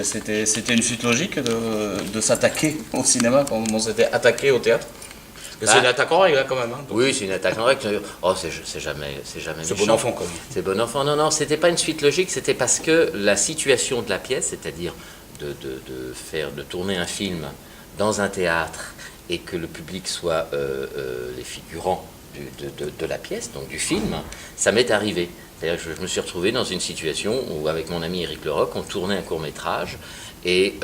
C'était une suite logique de s'attaquer au cinéma comme on s'était attaqué au théâtre. Parce que c'est une attaque en règle là, quand même. Hein, oui, c'est une attaque en règle. Oh, c'est jamais c'est méchant. bon enfant quand même. C'est bon enfant. Non, non, c'était pas une suite logique, c'était parce que la situation de la pièce, c'est-à-dire de tourner un film dans un théâtre et que le public soit les figurants de la pièce, donc du film, ça m'est arrivé. C'est-à-dire que je me suis retrouvé dans une situation où, avec mon ami Éric Leroc, on tournait un court-métrage et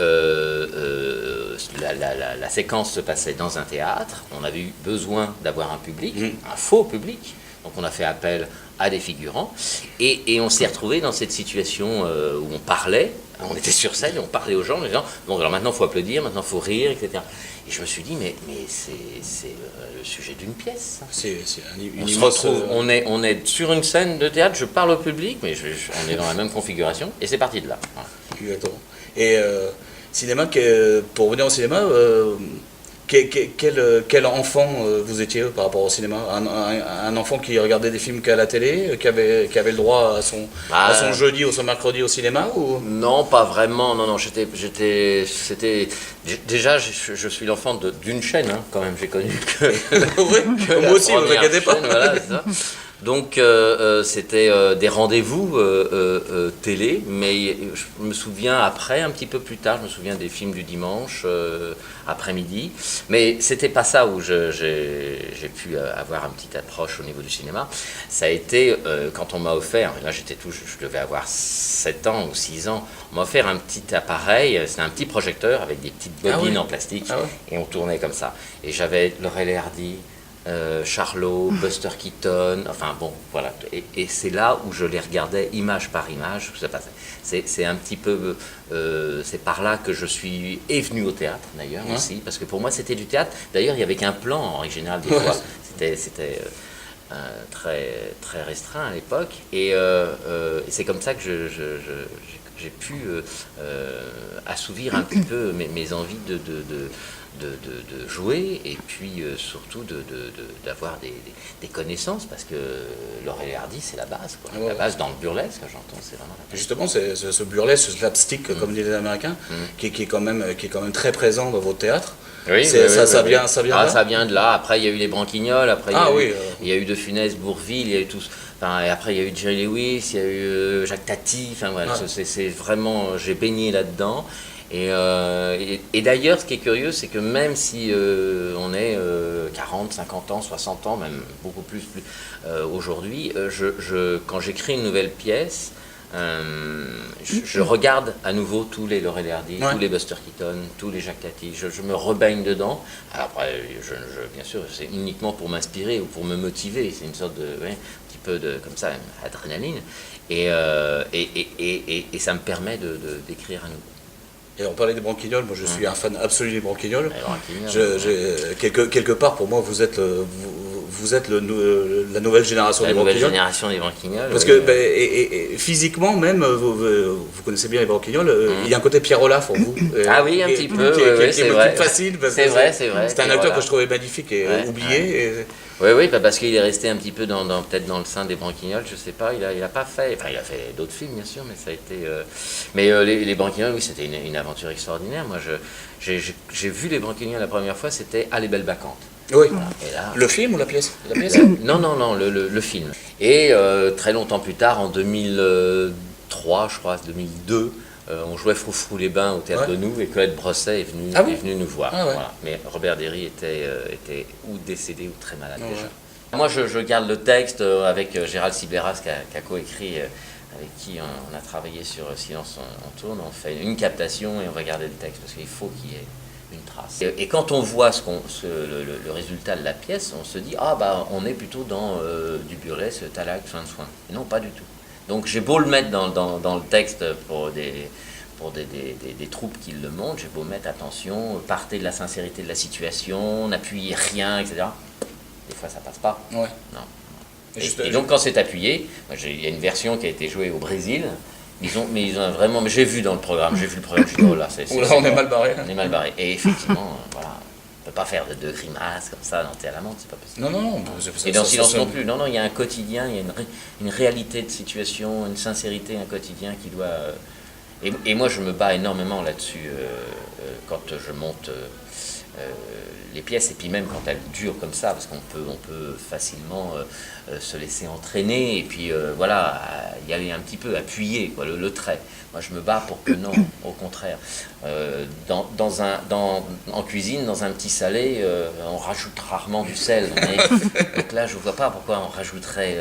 la séquence se passait dans un théâtre. On avait eu besoin d'avoir un public, un faux public. Donc on a fait appel à des figurants et on s'est retrouvé dans cette situation où on parlait, on était sur scène et on parlait aux gens, en disant bon alors maintenant il faut applaudir, maintenant il faut rire, etc. Et je me suis dit mais c'est le sujet d'une pièce. On se retrouve, on est sur une scène de théâtre, je parle au public, mais on est dans la même configuration et c'est parti de là. Voilà. Exactement. Et cinéma, pour venir au cinéma, quel enfant vous étiez par rapport au cinéma? Un enfant qui regardait des films qu'à la télé, qui avait le droit à son jeudi ou son mercredi au cinéma ou... Non, pas vraiment. Non, déjà, je suis l'enfant d'une chaîne, hein, quand même. J'ai connu que moi aussi, vous inquiétez pas. Voilà, c'est ça. Donc c'était des rendez-vous télé, mais je me souviens après, un petit peu plus tard, je me souviens des films du dimanche après-midi, mais c'était pas ça où j'ai pu avoir une petite approche au niveau du cinéma. Ça a été quand on m'a offert, là je devais avoir 7 ans ou 6 ans, on m'a offert un petit appareil, c'était un petit projecteur avec des petites bobines en plastique, et on tournait comme ça. Et j'avais Laurel et Hardy, Charlot, Buster Keaton, enfin bon, voilà. Et c'est là où je les regardais image par image, ça passait. C'est un petit peu, c'est par là que je suis venu au théâtre d'ailleurs aussi, parce que pour moi c'était du théâtre. D'ailleurs il n'y avait qu'un plan en règle générale des fois, c'était très, très restreint à l'époque. Et c'est comme ça que j'ai pu assouvir un petit peu mes envies de jouer et puis surtout d'avoir des connaissances, parce que Laurel et Hardy c'est la base, quoi. La base dans le burlesque, j'entends, c'est vraiment la base. Justement, c'est ce burlesque, ce slapstick, comme disent les Américains, qui est quand même très présent dans votre théâtre. Oui, ça vient de là. Ça vient de là. Après, il y a eu les Branquignoles, après, il y a eu De Funès, Bourvil, il y a eu tout. Enfin, et après, il y a eu Jerry Lewis, il y a eu Jacques Tati. Enfin, voilà, c'est vraiment. J'ai baigné là-dedans. Et d'ailleurs, ce qui est curieux, c'est que même si on est 40, 50 ans, 60 ans, même beaucoup plus aujourd'hui, quand j'écris une nouvelle pièce, je regarde à nouveau tous les Laurel et Hardy, tous les Buster Keaton, tous les Jacques Tati, je me rebaigne dedans. Alors après, bien sûr, c'est uniquement pour m'inspirer ou pour me motiver, c'est une sorte de, un petit peu de, comme ça, adrénaline, et ça me permet d'écrire à nouveau. Et on parlait des Branquignoles, moi je suis un fan absolu des Branquignoles. Quelque part, pour moi, vous êtes la nouvelle génération des Branquignoles. La nouvelle génération des Branquignoles. Parce que physiquement même, vous connaissez bien les Branquignoles, il y a un côté Pierre Olaf en vous. Ah oui, un petit peu, c'est vrai. Facile, parce que c'est un acteur que je trouvais magnifique et oublié. Oui, parce qu'il est resté un petit peu peut-être dans le sein des Branquignoles, je sais pas, il a pas fait, enfin il a fait d'autres films bien sûr, mais ça a été... Mais les Branquignoles, oui, c'était une aventure extraordinaire. Moi, j'ai vu les Branquignoles la première fois, c'était À les belles bacchantes. Oui, voilà. Et là, le film ou la pièce, Non, le film. Et très longtemps plus tard, en 2003, je crois, 2002, on jouait Froufrou les Bains au Théâtre de Nou et Colette Brosset est venue nous voir. Voilà. Mais Robert Derry était ou décédé ou très malade déjà. Moi, je garde le texte avec Gérald Sibleras qui a coécrit, avec qui on a travaillé sur Silence on tourne. On fait une captation et on va garder le texte parce qu'il faut qu'il y ait une trace. Et quand on voit le résultat de la pièce, on se dit on est plutôt dans du burlesque, talac, soin de soin. Et non, pas du tout. Donc j'ai beau le mettre dans le texte pour des troupes qui le montrent, j'ai beau mettre attention, partez de la sincérité de la situation, n'appuyez rien, etc. Des fois ça passe pas. Ouais. Non. Et donc quand c'est appuyé, il y a une version qui a été jouée au Brésil. Ils ont vraiment, j'ai vu dans le programme, je dis oh là, on est mal barré. On est mal barré. Et effectivement, voilà. On ne peut pas faire de grimaces comme ça dans Thé à la menthe, c'est pas possible. Non. Et dans Silence non plus. Non, il y a un quotidien, il y a une réalité de situation, une sincérité, un quotidien qui doit... Et moi, je me bats énormément là-dessus quand je monte les pièces, et puis même quand elles durent comme ça, parce on peut facilement se laisser entraîner, et puis voilà, y aller un petit peu, appuyer quoi, le trait. Moi, je me bats pour que non, au contraire. En cuisine, dans un petit salé, on rajoute rarement du sel. Donc là, je ne vois pas pourquoi on rajouterait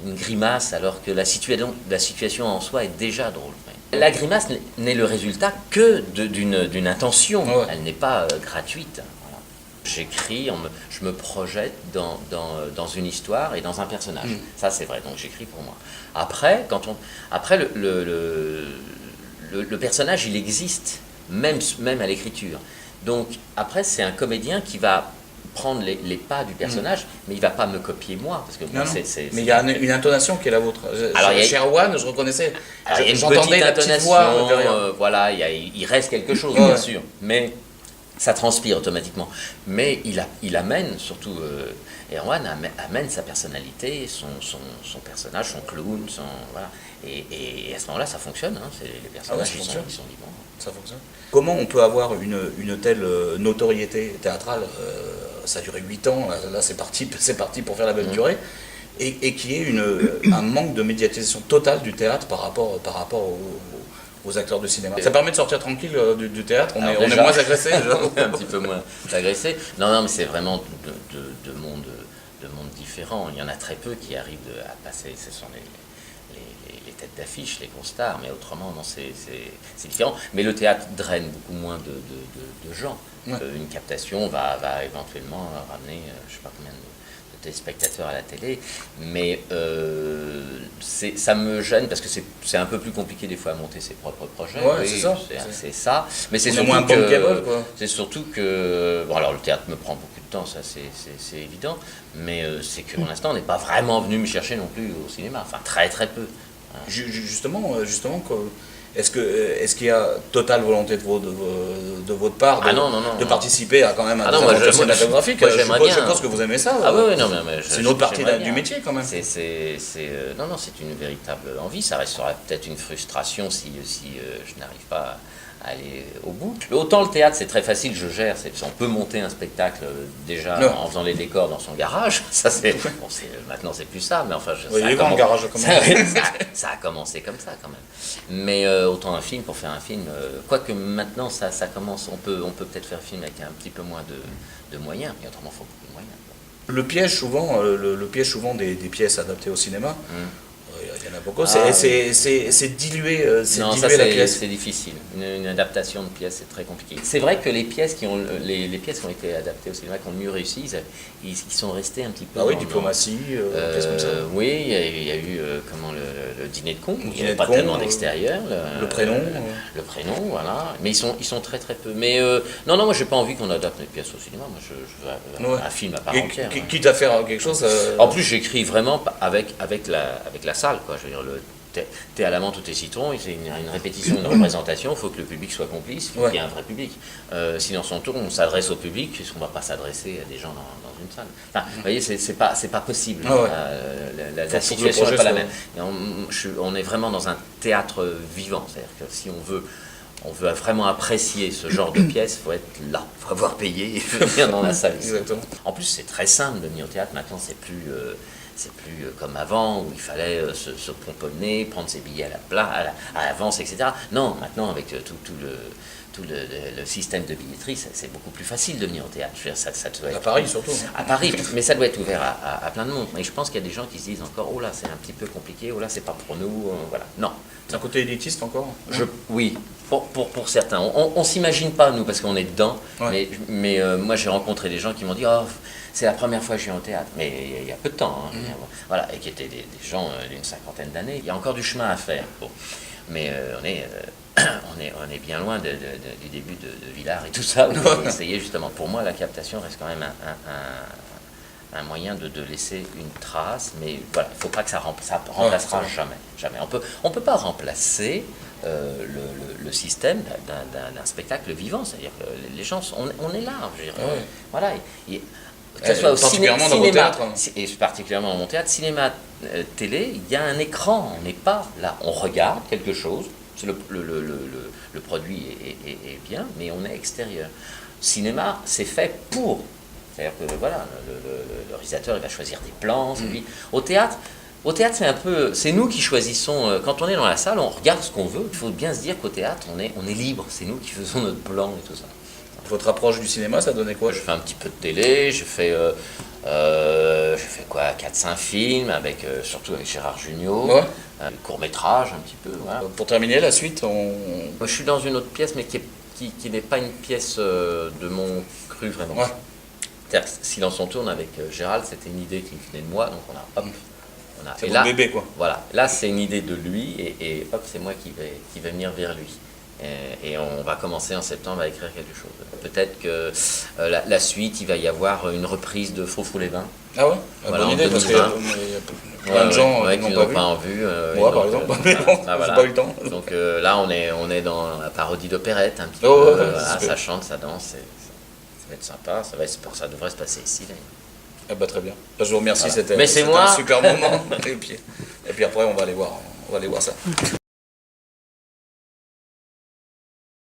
une grimace alors que la situation en soi est déjà drôle. La grimace n'est le résultat que d'une intention, ouais. Elle n'est pas gratuite. Voilà. J'écris, je me projette dans une histoire et dans un personnage. Ça c'est vrai, donc j'écris pour moi. Après, le personnage il existe, même à l'écriture. Donc après c'est un comédien qui va prendre les pas du personnage, mais il ne va pas me copier moi. Parce que non, mais il y a une intonation qui est la vôtre. Alors, chez Erwan, je reconnaissais, j'entendais la petite voix. Voilà, il reste quelque chose, bien sûr, mais ça transpire automatiquement. Mais il amène, surtout Erwan, amène sa personnalité, son personnage, son clown, voilà. Et à ce moment-là, ça fonctionne. Hein, les personnages ils sont vivants. Ça fonctionne. Comment on peut avoir une telle notoriété théâtrale ça a duré 8 ans, là c'est parti pour faire la belle durée, et qui est un manque de médiatisation totale du théâtre par rapport aux acteurs de cinéma. Ça permet de sortir tranquille du théâtre, on est moins agressé. Un petit peu moins agressé. Non, mais c'est vraiment de mondes différents. Il y en a très peu qui arrivent à passer, ce sont les têtes d'affiche, les grosses stars, mais autrement, non, c'est différent. Mais le théâtre draine beaucoup moins de gens. Ouais. Une captation va éventuellement ramener, je ne sais pas combien de téléspectateurs à la télé, mais ça me gêne parce que c'est un peu plus compliqué des fois à monter ses propres projets. Ouais, oui, c'est ça. Mais c'est surtout que bon, alors le théâtre me prend beaucoup de temps, ça c'est évident, mais c'est que pour l'instant on n'est pas vraiment venu me chercher non plus au cinéma, enfin très très peu. Justement est-ce qu'il y a totale volonté de votre part de participer à quand même à des aventures cinématographiques? Je pense que vous aimez ça. Ah oui, non, mais c'est une autre partie du métier quand même. Non, c'est une véritable envie. Ça restera peut-être une frustration si je n'arrive pas à aller au bout. Autant le théâtre, c'est très facile, je gère. On peut monter un spectacle déjà en faisant les décors dans son garage. Ça, maintenant, c'est plus ça, mais enfin, ça a commencé comme ça quand même. Mais autant un film, pour faire un film, quoique maintenant, ça commence, on peut peut-être faire un film avec un petit peu moins de moyens, mais autrement, il faut beaucoup de moyens. Le piège souvent des pièces adaptées au cinéma, il y en a beaucoup, c'est diluer la pièce. C'est difficile. Une adaptation de pièce, c'est très compliqué. C'est vrai que les pièces qui ont été adaptées au cinéma, qui ont mieux réussi, ils sont restés un petit peu... Ah oui, Diplomatie, pièces comme ça. Oui, il y a eu le Dîner de con, il n'y avait pas tellement d'extérieur. Le prénom. Le prénom, voilà. Mais ils sont très très peu. Mais non, moi j'ai pas envie qu'on adapte les pièces au cinéma. Moi je veux un film à part entière. Quitte à faire quelque chose... En plus, j'écris vraiment avec la salle, quoi. Je veux dire, t'es à l'amande, tout est citron, c'est une répétition, une représentation, il faut que le public soit complice, il faut qu'il y ait un vrai public. Sinon, son tour, on s'adresse au public, puisqu'on ne va pas s'adresser à des gens dans une salle. Enfin, vous voyez, c'est pas possible. La situation n'est pas la même. On est vraiment dans un théâtre vivant, c'est-à-dire que si on veut vraiment apprécier ce genre de pièce, il faut être là, il faut avoir payé et venir dans la salle. Exactement. En plus, c'est très simple de venir au théâtre, maintenant c'est plus comme avant où il fallait se pomponner, prendre ses billets à l'avance, etc. Non, maintenant avec tout le système de billetterie, c'est beaucoup plus facile de venir au théâtre. Je veux dire, ça doit être, à Paris surtout. À Paris, mais ça doit être ouvert à plein de monde. Et je pense qu'il y a des gens qui se disent encore, oh là, c'est un petit peu compliqué, oh là, c'est pas pour nous, voilà. Non. C'est un côté élitiste encore. Oui, pour certains. On s'imagine pas, nous, parce qu'on est dedans, mais moi j'ai rencontré des gens qui m'ont dit, oh, c'est la première fois que je viens au théâtre, mais il y a peu de temps, hein, voilà, et qui étaient des gens d'une 50aine d'années. Il y a encore du chemin à faire, mais on est bien loin du début de Villard et tout ça. On va essayer justement. Pour moi, la captation reste quand même un moyen de laisser une trace, mais voilà, il ne faut pas que ça remplacera jamais. On peut pas remplacer le système d'un spectacle vivant, c'est-à-dire que les gens, on est là, je veux dire, voilà. que ce soit au particulièrement dans vos cinéma, théâtres, hein. et particulièrement dans mon théâtre, cinéma, télé, il y a un écran, on n'est pas là, on regarde quelque chose, le produit est bien, mais on est extérieur. Cinéma, c'est fait pour. C'est-à-dire que voilà, le réalisateur il va choisir des plans, c'est lui. Au théâtre, c'est un peu, c'est nous qui choisissons. Quand on est dans la salle, on regarde ce qu'on veut. Il faut bien se dire qu'au théâtre, on est libre. C'est nous qui faisons notre plan et tout ça. Votre approche du cinéma, ça donnait quoi? Je fais un petit peu de télé, je fais quoi, 4-5 films, surtout avec Gérard Jugnot, Ouais. Court-métrage un petit peu. Voilà. Pour terminer, la suite, Moi, je suis dans une autre pièce, mais qui n'est pas une pièce de mon cru vraiment. Ouais. C'est-à-dire que Silence on tourne avec Gérald, c'était une idée qui venait de moi, donc c'est et votre là, bébé, quoi. voilà, là c'est une idée de lui, et hop, c'est moi qui vais venir vers lui. Et on va commencer en septembre à écrire quelque chose. Peut-être que la suite, il va y avoir une reprise de Froufrou les Bains. Ah ouais. Voilà, Bonne idée, en parce qu'il y a 2020. plein de gens qui qui n'ont n'ont pas vu. Moi, par exemple, mais bon, j'ai voilà. pas eu le temps. Donc là, on est dans la parodie d'opérette un petit peu. Oh, ouais, Voilà, super. ça chante, ça danse, ça va être sympa. Ça devrait se passer ici, d'ailleurs. Ah bah, très bien. Bah, je vous remercie, Voilà. Mais c'est c'était moi. un super moment. Et puis après, on va aller voir ça.